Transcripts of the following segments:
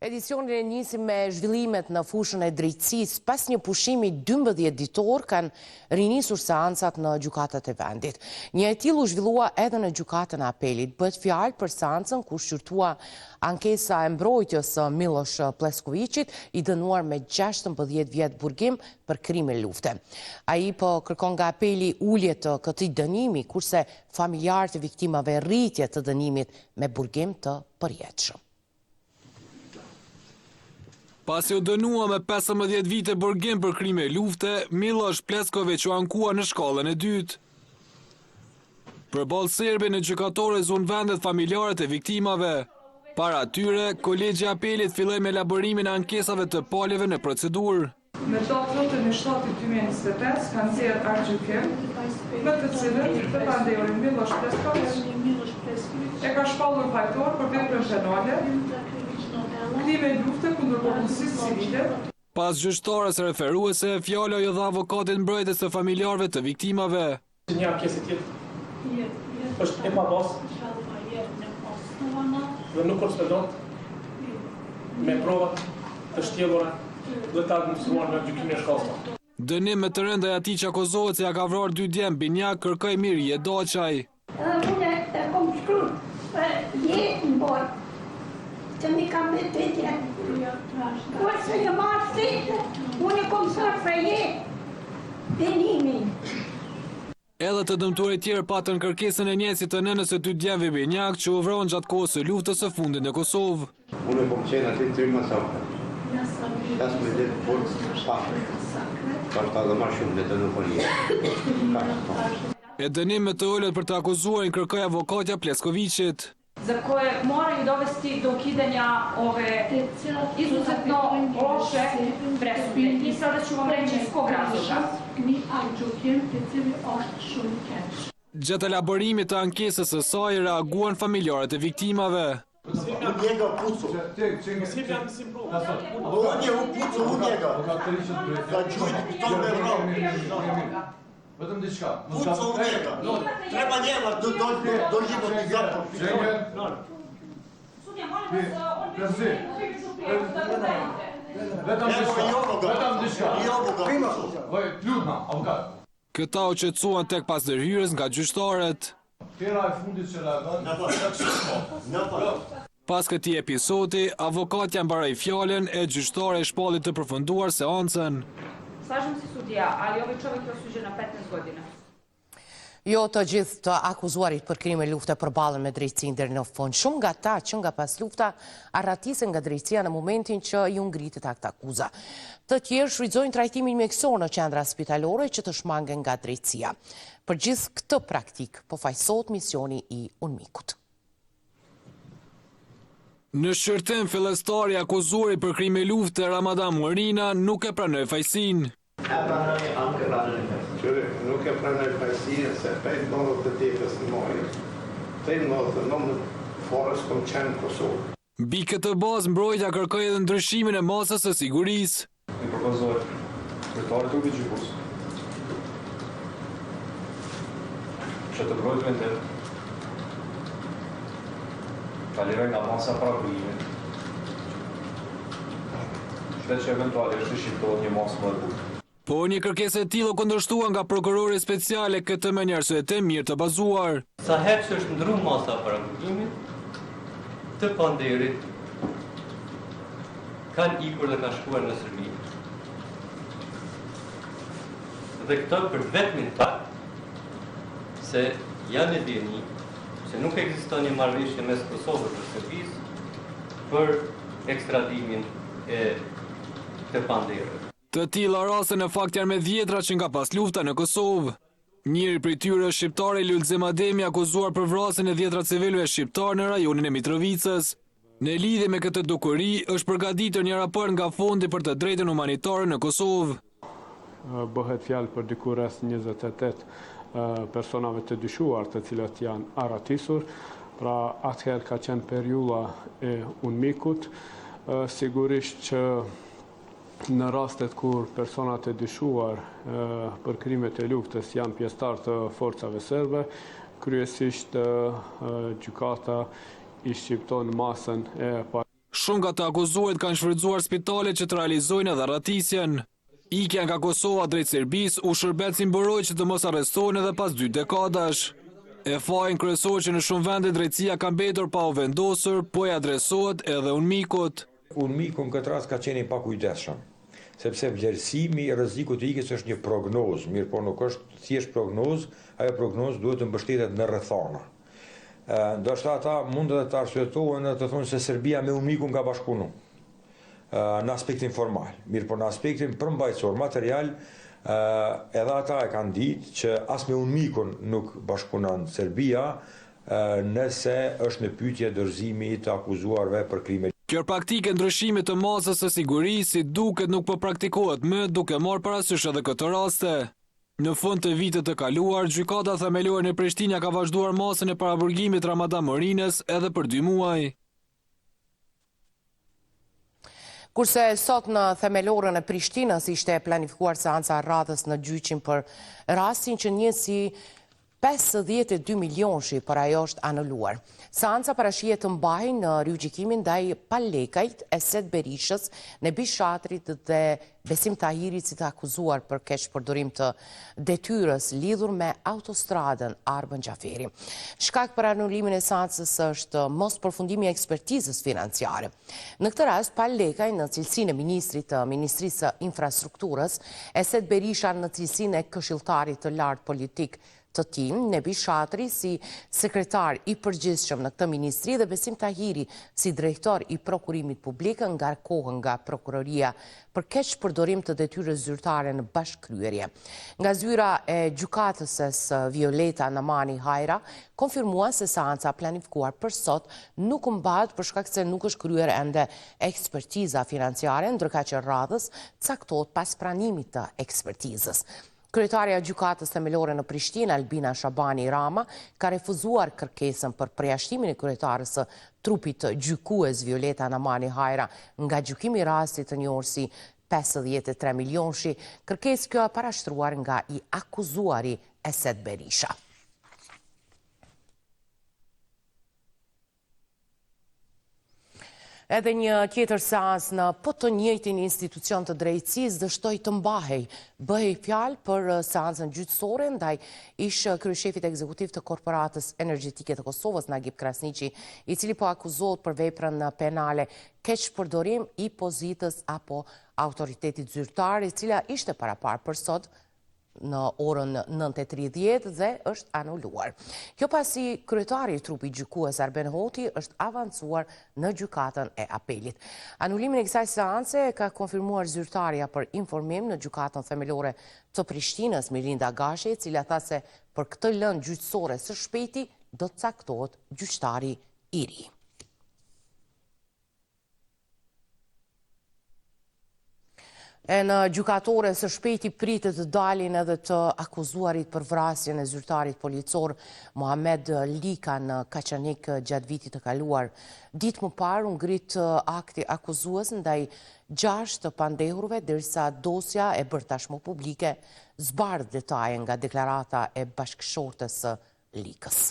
Edicionin e nisim me zhvillimet në fushën e drejtësisë. Pas një pushimi 12 ditor kanë rinisur seancat në gjykatat e vendit. Një e tillë u zhvillua edhe në gjykatën e apelit. Bëhet fjalë për seancën ku shqyrtua ankesa e mbrojtjes së Miloš Pleskovićit, i dënuar me 16 vjet burgim për krime lufte. Ai po kërkon nga apeli ulje të këtij dënimi, kurse familjarët e viktimave rritje të dënimit me burgim të përjetshëm. Pasi u dënua me 15 vite burgim për krime lufte, Miloš Plesković u ankua në shkallën e dytë. Përballë serbe në gjykatore zunë vendet familjarët e viktimave. Para atyre, kolegji i apelit filloi me elaborimin e ankesave të palëve në procedurë. Me datën 7/2025 kanë nxjerrë aktgjykim, me të cilën përpanderi Miloš Plesković e ka shpallur fajtor për veprën penale, krime lufte kundër popullsisë civile. Pas gjyqtarës referuese, fjala ju dha avokatit mbrojtës të familjarëve të viktimave. Një ankesë tjetër është e pabasë dhe nuk korrespondon me provat të shtjellura dhe të administruar në gjykimin e shkallës. Dënim me të rënd ndaj atij që akuzohet se ja ka vrarë 2 djem binjak, kërkoi Mirje Daçaj. Edhe unë e kom shkruar, jetë në bojë, që mi kam me të tje. Kurse një marë site, unë e kom sërë për jetë, dënimin. Edhe të dëmtuarit tjerë patën kërkesën e njësit të nënës së 2 djemve binjak që u vronë gjatë kohës së luftës së fundit në Kosovë. Unë kom qenë aty 3 masakre. 15 forcë sakre. Ka shta dhe marë shumë dhe të nuk përje. E dënim me të ullët për të akuzuarin kërkoi avokatja Pleskovićit. za koje moraju dovesti do ukidanja ove izuzetno loše presude. I sada ću vam reći iz kog razloga. Gjatë elaborimit të ankesës së saj reaguan familjarët e viktimave. U njega pucu. U pucu u njega. Ka gjujt piton me vrlo. Vetëm diçka. Pucu u njega. Treba njema dođimo ti zapor. Sudja, molim vas, Vetëm diçka. Ljudna, avokat. Këta u qetësuan tek pas ndërhyrjes nga gjyqtarët. Tjera e fundit që reagon. Pas këtij episodi, avokatja mbaroi fjalën e gjyqtare e shpallit të përfunduar seancën. Slažem se sudija, ali ovaj čovjek je osuđen na 15 godina. Jo të gjithë të akuzuarit për krime lufte përballen me drejtësinë deri në fund. Shumë nga ta që nga pas lufta arratisen nga drejtësia në momentin që i ngritet akt akuza. Të tjerë shfrytëzojnë trajtimin mjekësor në qendra spitalore që të shmangen nga drejtësia. Për gjithë këtë praktik po fajsohet misioni i UNMIK-ut. Në shërtim fillestari akuzuari për krime lufte Ramadan Morina nuk e pranoi fajsinë. Nuk e pranoj fajsinë se 5 mëllët të tjetës në mojë. 3 mëllët të nëmë forës kom qenë Kosovë. Mbi këtë bazë mbrojtja kërkoi edhe ndryshimin e masës së sigurisë. I propozohet kryetarit të gjykatës që të mbrojtë vendet ta liroj nga masa para krijimit. Shtet që eventualisht të shqiptohet një masë më e butë. Po një kërkesë e tillë kundërshtua nga prokurori speciale, këtë me një arsye të mirë të bazuar. Sa herë që është ndru masa para krijimit, të panderit kanë ikur dhe kanë shkuar në Serbi. Dhe këto për vetmin fakt se janë e dini se nuk ekziston një marrëveshje mes Kosovës dhe Serbisë për ekstradimin e të panderëve. Të tilla raste në fakt janë me dhjetra që nga pas lufta në Kosovë. Njëri prej tyre është shqiptari Lulzem Ademi, akuzuar për vrasjen e dhjetra civilëve shqiptar në rajonin e Mitrovicës. Në lidhje me këtë dukuri, është përgatitur një raport nga Fondi për të drejtën humanitare në Kosovë. Bëhet fjalë për diku rreth 28 personave të dyshuar të cilat janë arratisur. Pra atëherë ka qenë periudha e UNMIK-ut. Sigurisht që në rastet kur personat e dyshuar për krimet e luftës janë pjesëtar të forcave serbe, kryesisht gjykata i shqipton masën e Shumë nga të akuzuarit kanë shfrytzuar spitale që të realizojnë edhe ratisjen. Ikja nga Kosova drejt Serbisë u shërbet si mburoj që të mos arrestohen edhe pas 2 dekadash. E fajin kryesor që në shumë vende drejtësia ka mbetur pa u vendosur, po e adresohet edhe UNMIK-ut. UNMIK-u në këtë rast ka qenë i pakujdesshëm, sepse vlerësimi i rrezikut të ikjes është një prognozë, mirë po nuk është thjesht prognozë, ajo prognozë duhet të mbështetet në rrethana. Ndoshta ata mund edhe të arsyetohen dhe të thonë se Serbia me UNMIK-un ka bashkëpunu në aspektin formal, mirë po në aspektin përmbajtësor, material, edhe ata e kanë ditë që as me UNMIK-un nuk bashkëpunon Serbia nëse është në pyetje dorëzimi të akuzuarve për krime. Kjo praktike ndryshime të masës së sigurisë si duket nuk po praktikohet më, duke marrë parasysh edhe këtë raste. Në fund të vitit të kaluar, gjykata themelore në Prishtinë ka vazhduar masën e paraburgimit Ramadan Morinës edhe për 2 muaj. Kurse sot në themelorën e Prishtinës ishte planifikuar seanca e radhës në gjyqin për rastin që njësi 52 milionshi, por ajo është anuluar. Seanca parashihet të mbahej në rigjykimin ndaj Palekajt, Esed Berishës, Nebi Shatrit dhe Besim Tahirit si të akuzuar për keq përdorim të detyrës lidhur me autostradën Arben Xhaferi. Shkak për anulimin e seancës është mos përfundimi i ekspertizës financiare. Në këtë rast, Palekaj në cilësinë e ministrit të Ministrisë së Infrastrukturës, Esed Berisha në cilësinë e këshilltarit të lartë politik të tim, Nebi Shatri si sekretar i përgjithshëm në këtë ministri dhe Besim Tahiri si drejtor i prokurimit publik ngarkohen nga prokuroria për keq përdorim të detyrës zyrtare në bashkëkryerje. Nga zyra e gjykatëses Violeta Namani Hajra konfirmua se seanca planifikuar për sot nuk mbahet për shkak se nuk është kryer ende ekspertiza financiare, ndërka që radhës caktohet pas pranimit të ekspertizës. Kryetaria e gjykatës themelore në Prishtinë, Albina Shabani Rama, ka refuzuar kërkesën për përjashtimin e kryetarës së trupit të gjykues Violeta Namani Hajra nga gjykimi i rastit të njohur si 53 milionshi, kërkesë kjo e parashtruar nga i akuzuari Esed Berisha. Edhe një tjetër seans në po të njëjtin institucion të drejtësisë dështoi të mbahej. Bëhej fjalë për seancën gjyqësore ndaj ish kryeshefit ekzekutiv të Korporatës Energjetike të Kosovës, Nagib Krasniqi, i cili po akuzohet për veprën penale keq përdorim i pozitës apo autoritetit zyrtar, e cila ishte paraparë për sot në orën 9:30 dhe është anuluar. Kjo pasi kryetari i trupit gjykues Arben Hoti është avancuar në gjykatën e apelit. Anulimin e kësaj seance ka konfirmuar zyrtarja për informim në gjykatën themelore të Prishtinës, Milinda Gashi, e cila tha se për këtë lëndë gjyqësore së shpejti do të caktohet gjyqtari i ri. E në gjykatore së shpejti pritet të dalin edhe të akuzuarit për vrasjen e zyrtarit policor Muhamed Lika në Kaçanik gjatë vitit të kaluar. Ditë më parë u ngrit akti akuzues ndaj 6 të pandehurve, derisa dosja e bërë tashmë publike zbardh detaje nga deklarata e bashkëshortes së Likës.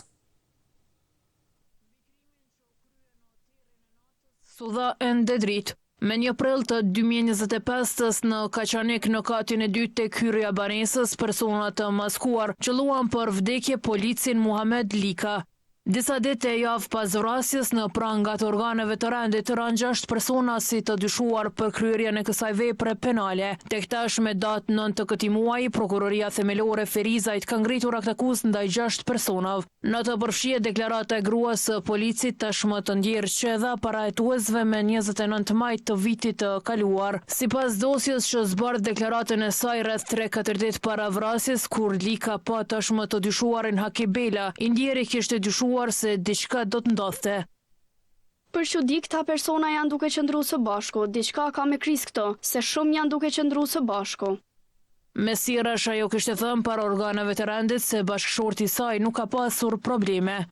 Sudha ende dritë. Me 1 prill të 2025 në Kaçanik në katin e 2 tek hyrja e banesës, persona të maskuar qelluan për vdekje policin Muhamed Lika. Disa ditë e javë pas vrasjes në pranga të organeve të rendit të ranë 6 persona si të dyshuar për kryerjen e kësaj vepre penale. Tek tash me datë 9 të këtij muaji, prokuroria themelore Ferizajt ka ngritur akt akuzë ndaj 6 personav. Në të përfshihet deklarata e gruas së policit tashmë të ndjerë qedha para hetuesve me 29 maj të vitit të kaluar. Sipas dosjes që zbardh deklaratën e saj rreth 3-4 ditë para vrasjes, kur Lika pa tashmë të dyshuarin Haki Bela, i ndjeri kishte dyshuar se diçka do të ndodhte. Për çudi këta persona janë duke qëndruar së bashku, diçka ka me kriz këto, se shumë janë duke qëndruar së bashku. Mesirash ajo kishte thënë para organeve të rendit se bashkëshorti i saj nuk ka pasur probleme.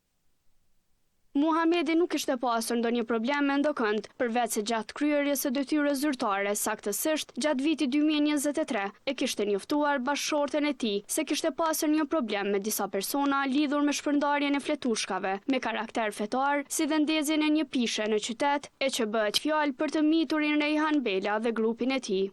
Muhamedi nuk ishte pasur ndonjë problem me ndokënd, përveç se gjatë kryerjes së detyrës zyrtare, saktësisht gjatë vitit 2023, e kishte njoftuar bashkëshorten e tij se kishte pasur një problem me disa persona lidhur me shpërndarjen e fletushkave me karakter fetar, si dhe ndezjen e një pishe në qytet, e që bëhet fjalë për të miturin Rejhan Bela dhe grupin e tij.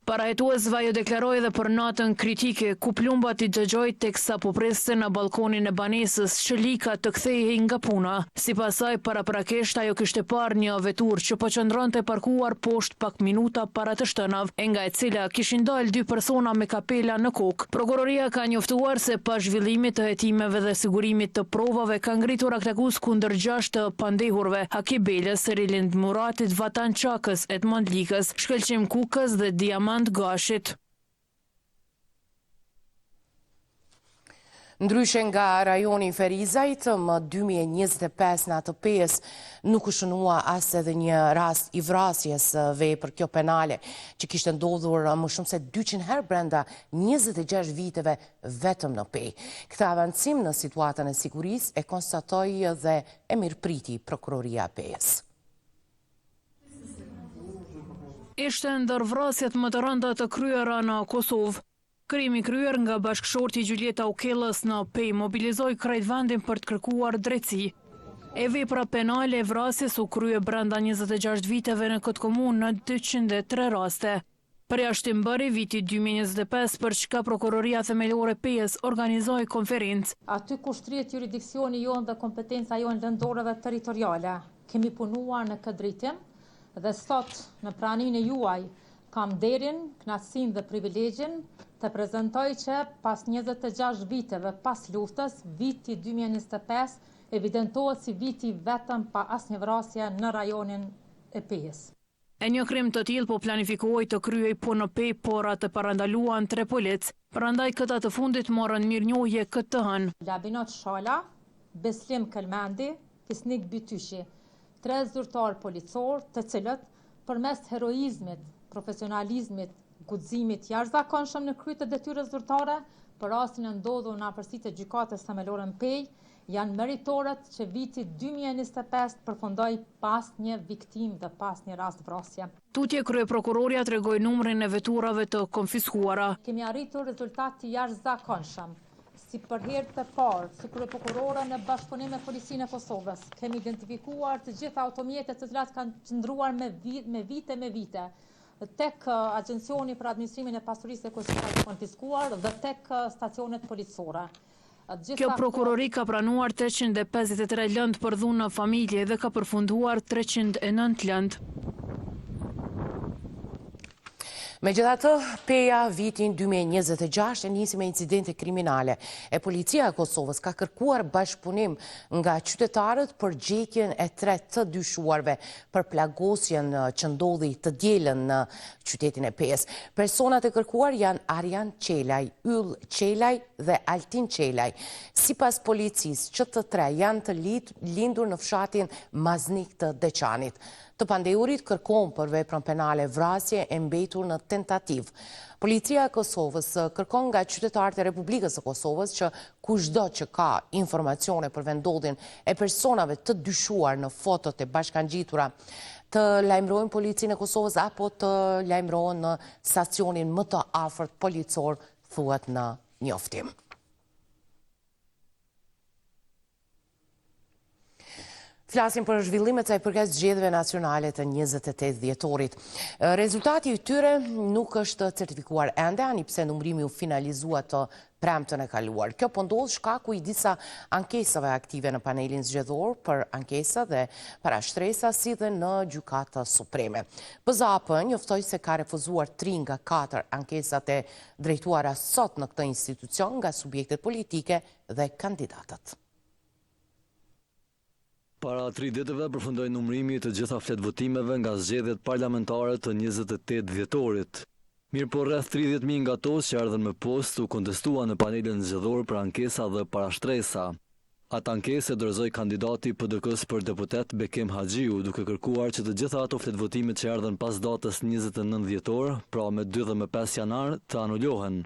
Parajtuesva jo deklaroi edhe për natën kritike ku plumbat I dëgjoi teksa po priste në balkonin e banesës që Lika të kthehej nga puna. Sipas saj paraprakisht ajo kishte parë një vetur që po qëndronte parkuar poshtë pak minuta para të shtënav, e nga e cila kishin dalë 2 persona me kapela në kokë. Prokuroria ka njoftuar se pas zhvillimit të hetimeve dhe sigurimit të provave ka ngritur aktakus kundër 6 të pandehurve: Haki Belës, Rilind Muratit, Vatan Çakës, Edmond Likës, Shkëlqim Kukës dhe Diamant Gashit. Ndryshe nga rajoni Ferizajt, më 2025 në atë pjesë nuk u shënua as edhe një rast I vrasjes vepër kjo penale, që kishte ndodhur më shumë se 200 herë brenda 26 viteve vetëm në Pejë. Këtë avancim në situatën e sigurisë e konstatoi dhe e mirëpriti Prokuroria e Pejës. Ishte ndër vrasjet më të rënda të kryera në Kosovë. Krimi kryer nga bashkëshorti Gjulieta Ukellës në Pejë mobilizoi krejt vendin për të kërkuar drejtësi. E vepra penale e vrasjes u krye brenda 26 viteve në këtë komunë në 203 raste. Përjashtimbëri viti 2025 për çka Prokuroria Themelore Pejës organizoi konferencë. Aty kushtrihet juridiksioni jonë dhe kompetenca jonë lëndore dhe territoriale. Kemi punuar në këtë drejtim dhe sot në praninë e juaj kam nderin, kënaqësinë dhe privilegjin të prezantoj që pas 26 viteve pas luftës, viti 2025 evidentohet si viti vetëm pa asnjë vrasje në rajonin e Pejës. E një krim të tillë po planifikohej të kryej po në Pejë, por atë parandaluan 3 polic, prandaj këta të fundit morën mirënjohje këtë të hënë. Labinot Shala, Beslim Kelmendi, Fisnik Bytyshi, 3 zyrtar policor të cilët përmes heroizmit, profesionalizmit, guximit jashtëzakonshëm në kryerje të detyrës zyrtare, për rastin e ndodhur në afërsitë të gjykatës themelore në Pejë, janë meritorët që viti 2025 përfundoi pas një viktim dhe pas një rast vrasje. Tutje kryeprokuroria tregoi numrin e veturave të konfiskuara. Kemi arritur rezultat të jashtëzakonshëm. Si për herë të parë, si kryeprokurore në bashkëpunim me Policinë e Kosovës, kemi identifikuar të gjitha automjetet të cilat kanë qëndruar me vite tek Agjencioni për Administrimin e Pasurisë e Kosovës konfiskuar dhe tek stacionet policore. Kjo prokurori ka pranuar 353 lëndë për dhunë në familje dhe ka përfunduar 309 lëndë. Megjithatë, Peja vitin 2026 e nisi me incidente kriminale. E policia e Kosovës ka kërkuar bashkëpunim nga qytetarët për gjekjen e 3 të dyshuarve për plagosjen që ndodhi të dielën në qytetin e Pejës. Personat e kërkuar janë Arjan Qelaj, Yll Qelaj dhe Altin Qelaj. Sipas policisë, që të 3 janë të lindur në fshatin Maznik të Deçanit. Të pandehurit kërkon për veprën penale vrasje e mbetur në tentativë. Policia e Kosovës kërkon nga qytetarët e Republikës së Kosovës që kushdo që ka informacione për vendodhjen e personave të dyshuar në fotot e bashkangjitura të lajmërojnë Policinë e Kosovës apo të lajmërohen në stacionin më të afërt policor, thuhet në njoftim. Flasim për zhvillimet sa I përket zgjedhjeve nacionale të 28 dhjetorit. Rezultati I tyre nuk është certifikuar ende, ani pse numrimi u finalizua të premtën e kaluar. Kjo po ndodh shkaku I disa ankesave aktive në panelin zgjedhor për ankesa dhe parashtresa si dhe në Gjykata Supreme. BZAP njoftoi se ka refuzuar 3 nga 4 ankesat e drejtuara sot në këtë institucion nga subjektet politike dhe kandidatët. Para 3 ditëve përfundoi numrimi të gjitha fletvotimeve nga zgjedhjet parlamentare të 28 dhjetorit. Mirë po rreth 30.000 nga to që ardhen me post u kontestua në panelin zgjedhor për ankesa dhe parashtresa. Atë ankesë dorëzoi kandidati I PDK-s për deputet Bekim Haxhiu, duke kërkuar që të gjitha ato fletvotimet që ardhen pas datës 29 dhjetor, pra me 2 dhe me 5 janar, të anulohen.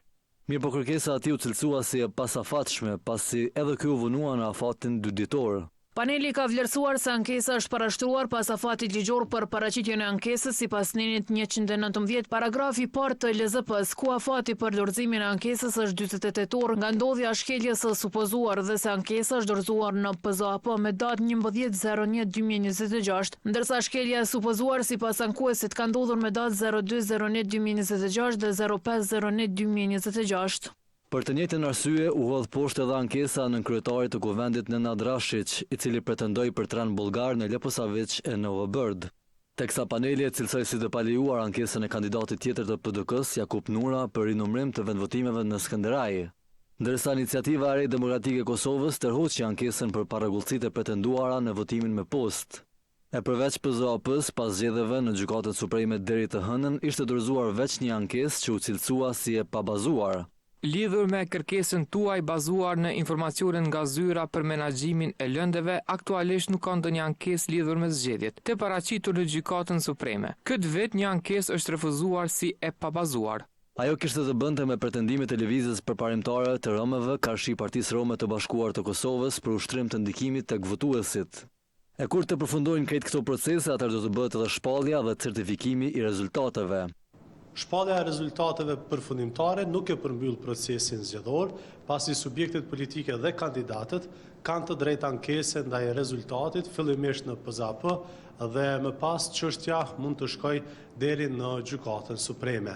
Mirë po kërkesa ati u cilësua si e pasafatshme, pasi edhe kjo u vënua në afatin 2 dhjetor. Paneli ka vlerësuar se ankesa është parashtruar pas afatit ligjor për paraqitjen e ankesës sipas nenit 119 paragrafi i parë të LZP-s, ku afati për dorëzimin e ankesës është 48 tetor nga ndodhja e shkeljes së supozuar dhe se ankesa është dorëzuar në PZAP me datë 11/01/2026, ndërsa shkelja e supozuar sipas ankuesit ka ndodhur me datë 02/01/2026 dhe 05/01/2026. Për të njëjtën arsye u hodh poshtë edhe ankesa nën kryetarit të kuvendit Nenad Rashić, i cili pretendoi për tran bullgar në Leposavić e Novo Bird. Teksa paneli e cilësoi si të palejuar ankesën e kandidatit tjetër të PDK-s, Jakub Nura, për rinumrim të vendvotimeve në Skënderaj. Ndërsa Iniciativa e Re Demokratike e Kosovës tërhoqi ankesën për parregullësitë e pretenduara në votimin me postë. E përveç PZAP-s, pas zgjedhjeve në Gjykatën Supreme deri të hënën, ishte dorëzuar veç një ankesë që u cilësua si e pabazuar. Lidhur me kërkesën tuaj bazuar në informacionin nga zyra për menaxhimin e lëndeve, aktualisht nuk ka ndonjë ankesë lidhur me zgjedhjet, të paraqitur në Gjykatën Supreme. Këtë vit një ankesë është refuzuar si e pabazuar. Ajo kishte të bënte me pretendimet e lëvizjes përparimtare të romëve karshi Partisë Rome të Bashkuar të Kosovës për ushtrim të ndikimit tek votuesit. E kur të përfundojnë krejt këto procese, atëherë do të bëhet edhe shpallja dhe certifikimi i rezultateve. Shpallja e rezultateve përfundimtare nuk e përmbyll procesin zgjedhor, pasi subjektet politike dhe kandidatët kanë të drejtë ankese ndaj rezultatit, fillimisht në PZAP dhe më pas çështja mund të shkojë deri në Gjykatën Supreme.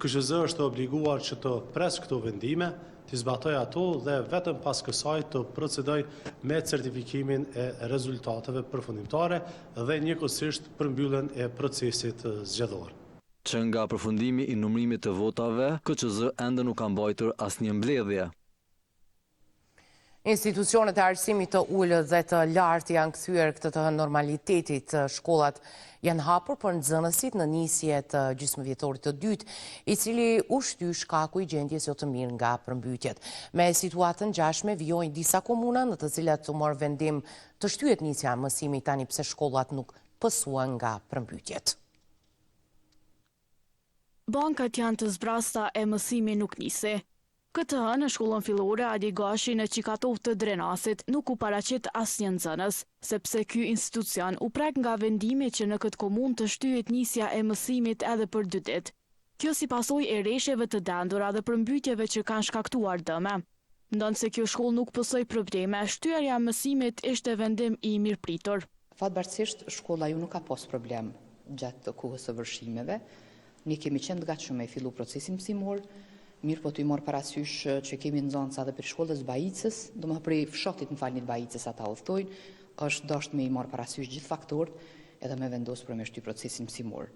KSZ është obliguar që të pres këto vendime, të zbatoj ato dhe vetëm pas kësaj të procedoj me certifikimin e rezultateve përfundimtare dhe njëkohësisht përmbylljen e procesit zgjedhor. Që nga përfundimi i numrimit të votave, KQZ ende nuk ka mbajtur asnjë mbledhje. Institucionet e arsimit të ulët dhe të lartë janë kthyer këtë të normalitetit. Shkollat janë hapur për nxënësit në nisje të gjysmëvjetorit të dytë, i cili u shty shkaku i gjendjes jo të mirë nga përmbytjet. Me situatën ngjashme vijojnë disa komuna në të cilat u mor vendim të shtyhet nisja e mësimit tani pse shkollat nuk pësuan nga përmbytjet. Bankat janë të zbrasta e mësimi nuk nisi. Këtë hënë në shkollën fillore Adi Gashi në Qikatov të Drenasit nuk u paraqit asnjë nxënës, sepse ky institucion u prek nga vendimi që në këtë komunë të shtyhet nisja e mësimit edhe për 2 ditë. Kjo si pasojë e rreshjeve të dendura dhe përmbytjeve që kanë shkaktuar dëme. Ndonse kjo shkollë nuk pësoi probleme, shtyerja e mësimit ishte vendim i mirëpritur. Fatbarësisht shkolla ju nuk ka pas problem gjatë kohës së vërshimeve. Ne kemi qenë të gatshëm me fillu procesin mësimor, mirë po të i morë parasysh që kemi nxënësa dhe për shkollës Bajicës, do më prej fshatit në falnit Bajicës ata udhtojnë, është dasht me i morë parasysh gjithë faktorët edhe me vendosë për me shty procesin mësimor.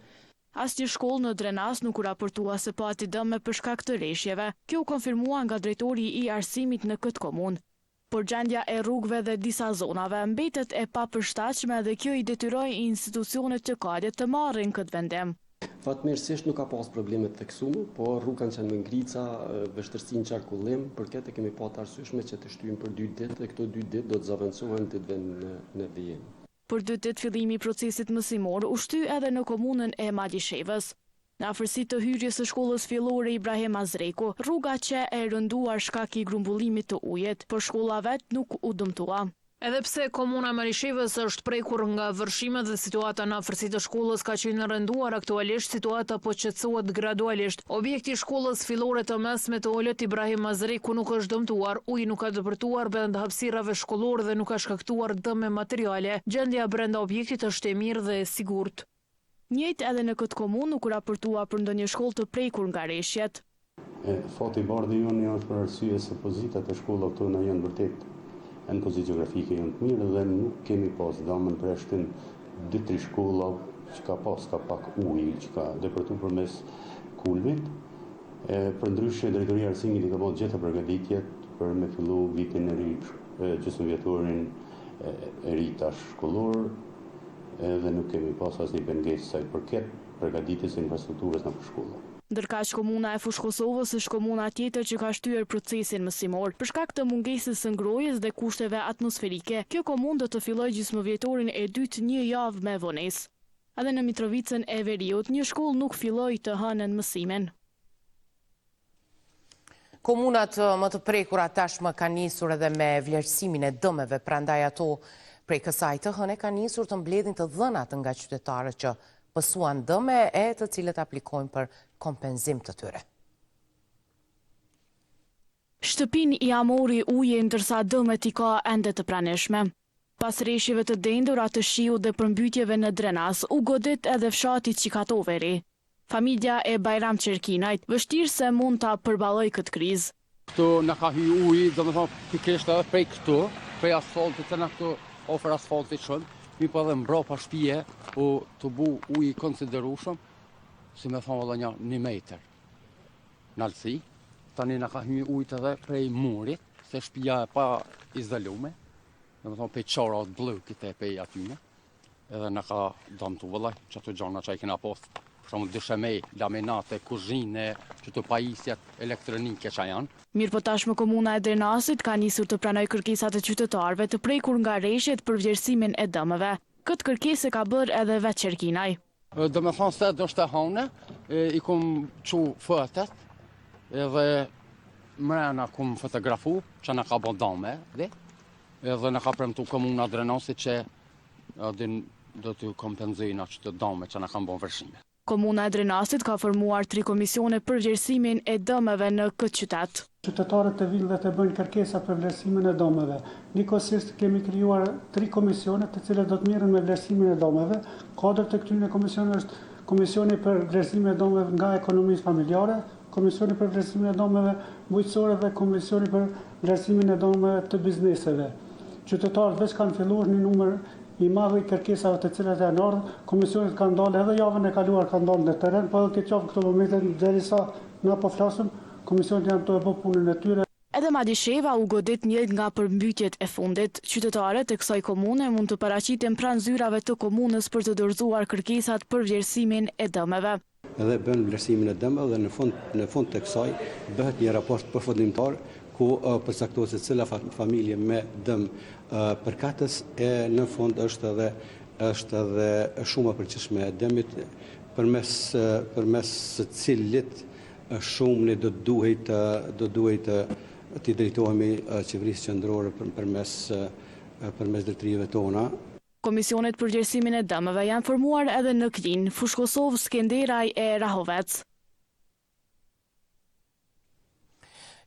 Asnjë shkollë në Drenas nuk u raportua se pati dëme për shkak të rreshjeve. Kjo u konfirmua nga drejtori i arsimit në këtë komunë. Por gjendja e rrugëve dhe disa zonave mbetet e papërshtatshme dhe kjo i detyroi institucionet të kadit të marrin këtë vendim. Fatmirësisht nuk ka pas probleme të theksuara, por rrugë kanë qenë me ngrica, vështirësi në qarkullim, për këtë kemi pasur arsyeshme që të shtyjmë për 2 ditë dhe këto 2 ditë do të zaventohen të vënë në vijim. Për 2 ditë fillimi i procesit mësimor u shty edhe në komunën e Madishevës. Në afërsi të hyrjes së shkollës fillore Ibrahim Azreku, rruga që e rënduar shkak i grumbullimit të ujit, por shkolla vet nuk u dëmtua. Edhe pse komuna Marishevës është prekur nga vërshimet dhe situata në afërsi të shkollës ka qenë rënduar aktualisht, situata po qetësohet gradualisht. Objekti i shkollës fillore të mesme të Olët Ibrahim Azreku nuk është dëmtuar, uji nuk ka dëpërtuar brenda hapësirave shkollore dhe nuk ka shkaktuar dëme materiale. Gjendja brenda objektit është e mirë dhe e sigurt. Njëjtë edhe në këtë komunë nuk u raportua për ndonjë shkollë të prekur nga rreshjet. Fati i bardhë joni është për arsye se pozitat e shkollave tona janë vërtet në pozitë geografike janë të mirë dhe nuk kemi pas damën Preshtin 2-3 shkolla që ka pas ka pak ujë që ka depërtuar përmes kulmit. Përndryshe drejtoria e arsimit i ka bërë gjitha përgatitjet për me fillu vitin e ri, gjysmëvjetorin e ri tash shkollor dhe nuk kemi pas asnjë pengesë sa i përket përgatitjes së infrastrukturës në shkolla. Ndërkaq komuna e Fushë Kosovës është komuna tjetër që ka shtyer procesin mësimor. Për shkak të mungesës së ngrohjes dhe kushteve atmosferike, kjo komunë do të fillojë gjysmëvjetorin e dytë një javë me vonesë. Edhe në Mitrovicën e Veriut, një shkollë nuk filloi të hënën mësimin. Komunat më të prekura tashmë kanë nisur edhe me vlerësimin e dëmeve, prandaj ato Prej kësaj të hëne ka nisur të mbledhin të dhënat nga qytetarët që pësuan dëme e të cilët aplikojnë për kompenzim të tyre. Shtëpin i amori uje ndërsa dëmet i ka ende të pranishme. Pas reshjeve të dendura të shiu dhe përmbytjeve në drenas, u godit edhe fshati Qikatoveri. Familja e Bajram Qerkinajt vështirë se mund ta përballoj këtë krizë. Këtu në ka hy uji, do më thonë, pikrisht edhe prej këtu, prej asfaltit, të në këtu ofër asfaltit shumë, mi po edhe mbro pa shpije, u të bu uji konsiderushëm, si me thonë vëllë një metër në alësi. Tani në ka hy ujt edhe prej murit, se shpija e pa izolume, do më thonë pej qorat blukit e pej atyne, edhe në ka dëmë të vëllaj, që të gjona që i kena postë. Shumë dyshemej, laminate, kuzhine, që të pajisjet elektronike që janë. Mirë po tashmë komuna e Drenasit ka nisur të pranoj kërkesat e qytetarëve të prekur nga reshjet për vlerësimin e dëmëve. Këtë kërkesë ka bërë edhe vetë Qerkinaj. Do me thonë se do shte hone, i kum qu fëtet, edhe mrena kum fotografu që në ka bo dëme, edhe në ka premtu komuna Drenasit që do të kompenzojnë që të dëme që në ka bo vërshime. Komuna e Drenasit ka formuar 3 komisione për vlerësimin e dëmeve në këtë qytet. Qytetarët të vinë dhe të bëjnë kërkesa për vlerësimin e dëmeve. Njëkohësisht kemi krijuar 3 komisione të cilat do të merren me vlerësimin e dëmeve. Kodër të këtyre komisioneve është Komisioni për vlerësimin e dëmeve nga ekonomisë familjare, Komisioni për vlerësimin e dëmeve bujqësore dhe Komisioni për vlerësimin e dëmeve të bizneseve. Qytetarët veç kanë filluar një numër i madh i kërkesave të cilat janë ardhur, komisionit kanë dalë edhe javën e kaluar kanë dalë në terren, po edhe këtë javë këto momente derisa na po flasim, komisionit janë të e bë punën e tyre. Edhe Madisheva u godit njëjtë nga përmbytjet e fundit. Qytetarët e kësaj komune mund të paraqiten pranë zyrave të komunës për të dorëzuar kërkesat për vlerësimin e dëmeve. Edhe bën vlerësimin e dëmeve dhe në fund të kësaj bëhet një raport përfundimtar ku përcaktohet se cila familje me dëm përkatës e në fund është edhe shuma përgjithshme e dëmit përmes së cilit shumën do duhet të drejtohemi qeverisë qendrore përmes drejtorive tona. Komisionet për vlerësimin e dëmeve janë formuar edhe në Klin, Fushkosov, Skenderaj e Rahovec.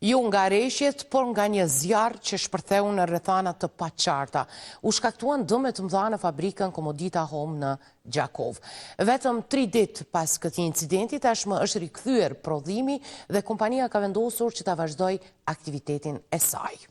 Jo nga reshjet, por nga një zjarë që shpërtheu në rrethana të paqarta. U shkaktuan dëme të mëdha në fabrikën Komodita Home në Gjakov. Vetëm 3 ditë pas këtij incidenti tashmë është rikthyer prodhimi dhe kompania ka vendosur që ta vazhdojë aktivitetin e saj.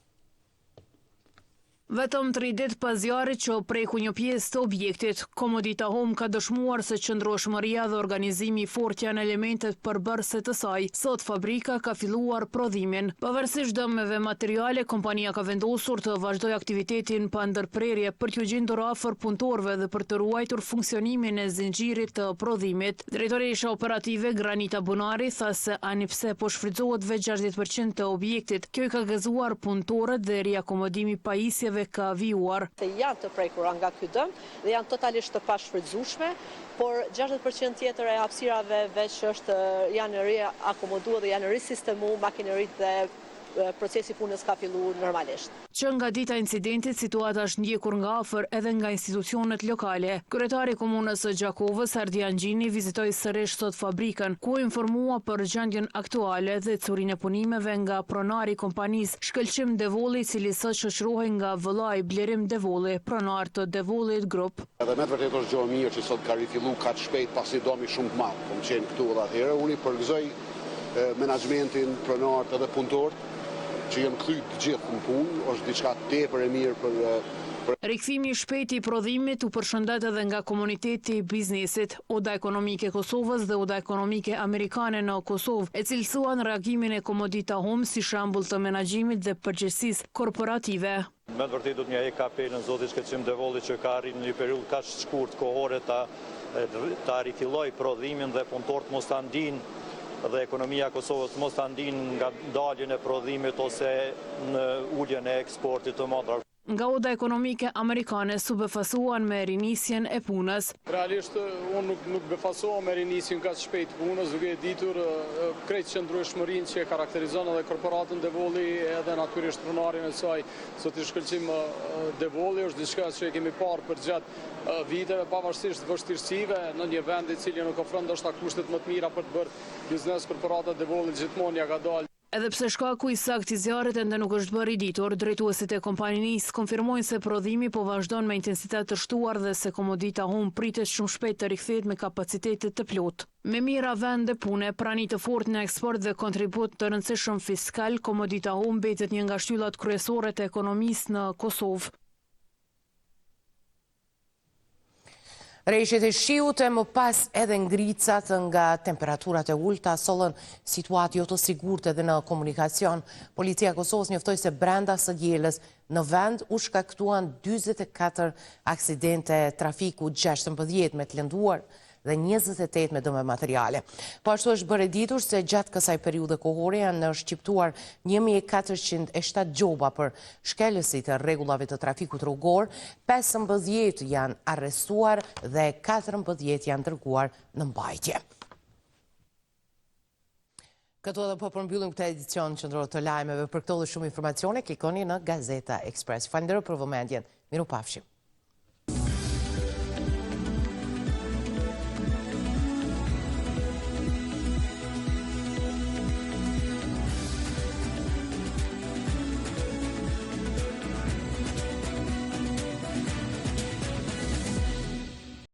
Vetëm 3 ditë pas zjarrit që preku një pjesë të objektit, Komodita Home ka dëshmuar se qëndrueshmëria dhe organizimi i fortë janë elementet përbërëse të saj. Sot fabrika ka filluar prodhimin. Pavarësisht dëmeve materiale, kompania ka vendosur të vazhdojë aktivitetin pa ndërprerje për t'u gjendur afër punëtorëve dhe për të ruajtur funksionimin e zinxhirit të prodhimit. Drejtoresha operative Granita Bunari tha se ani pse po shfrytëzohet veç 60% të objektit, kjo i ka gëzuar punëtorët dhe riakomodimi pajisjeve ka vijuar. Janë të prekura nga ky dëm dhe janë totalisht të pashfrytëzueshme, por 60% tjetër e hapësirave veç janë riakomoduar dhe janë risistemuar makineritë dhe procesi punës ka filluar normalisht. Që nga dita e incidentit, situata është ndjekur nga afër edhe nga institucionet lokale. Kryetari i komunës së Gjakovës, Ardian Gjini, vizitoi sërish sot fabrikën, ku informua për gjendjen aktuale dhe curinë e punimeve nga pronari i kompanisë Shkëlqim Devolli, i cili sot shoqërohej nga vëllai Blerim Devolli, pronar të Devollit Group. Edhe me të vërtetë është gjë e mirë që sot ka rifilluar kaq shpejt pasi domi shumë të madh. Kam qenë këtu edhe atëherë, unë i përgëzoj menaxhmentin, pronarët edhe punëtorët që janë kthyer të gjithë në punë, është diçka tepër e mirë për Rikthimi i shpejtë i prodhimit u përshëndet edhe nga komuniteti i biznesit. Oda Ekonomike e Kosovës dhe Oda Ekonomike Amerikane në Kosovë e cilësuan reagimin e Komodita Home si shembull të menaxhimit dhe përgjegjësisë korporative. Me të vërtetë do të njëjë kapelën zotit Shkëlqim Devolli që ka arritur në një periudhë kaq të shkurtë kohore ta rifilloj prodhimin dhe punëtorët mos ta ndinë dhe ekonomia e Kosovës mos ta ndinë nga daljen e prodhimit ose në uljen e eksportit të motor. nga oda ekonomike amerikane su befasuan me rinisjen e punës. Realisht, unë nuk befasohem me rinisjen ka shpejt punës, duke ditur krejt qëndrueshmërinë që karakterizon edhe korporatën Devoli edhe natyrisht pronarin e saj. Sot i shkëlqim Devoli është diçka që kemi parë për gjatë viteve, pavarësisht vështirësive në një vend i cili nuk ofron ndoshta kushtet më të mira për të bërë biznes, korporata Devoli gjithmonë ja ka dalë. Edhe pse shkaku i saktë i zjarrit ende nuk është bërë i ditur, drejtuesit e kompanisë konfirmojnë se prodhimi po vazhdon me intensitet të shtuar dhe se Komodita Home pritet shumë shpejt të rikthehet me kapacitetet të plotë. Me mira vende pune, prani të fortë në eksport dhe kontribut të rëndësishëm fiskal, Komodita Home mbetet një nga shtyllat kryesore të ekonomisë në Kosovë. Rreshtet e shiut e më pas edhe ngricat nga temperaturat e ulta sollën situatë jo të sigurt edhe në komunikacion. Policia e Kosovës njoftoi se brenda së dielës në vend u shkaktuan 44 aksidente trafiku, 16 me të lënduar dhe 28 me dëme materiale. Po ashtu është bërë ditur se gjatë kësaj periudhe kohore janë shqiptuar 1407 gjoba për shkelësit e rregullave të trafikut rrugor, 15 janë arrestuar dhe 14 janë dërguar në mbajtje. Këto edhe po përmbyllim këtë edicion qendror të lajmeve. Për këto dhe shumë informacione klikoni në Gazeta Express. Falenderoj për vëmendjen. Mirupafshim.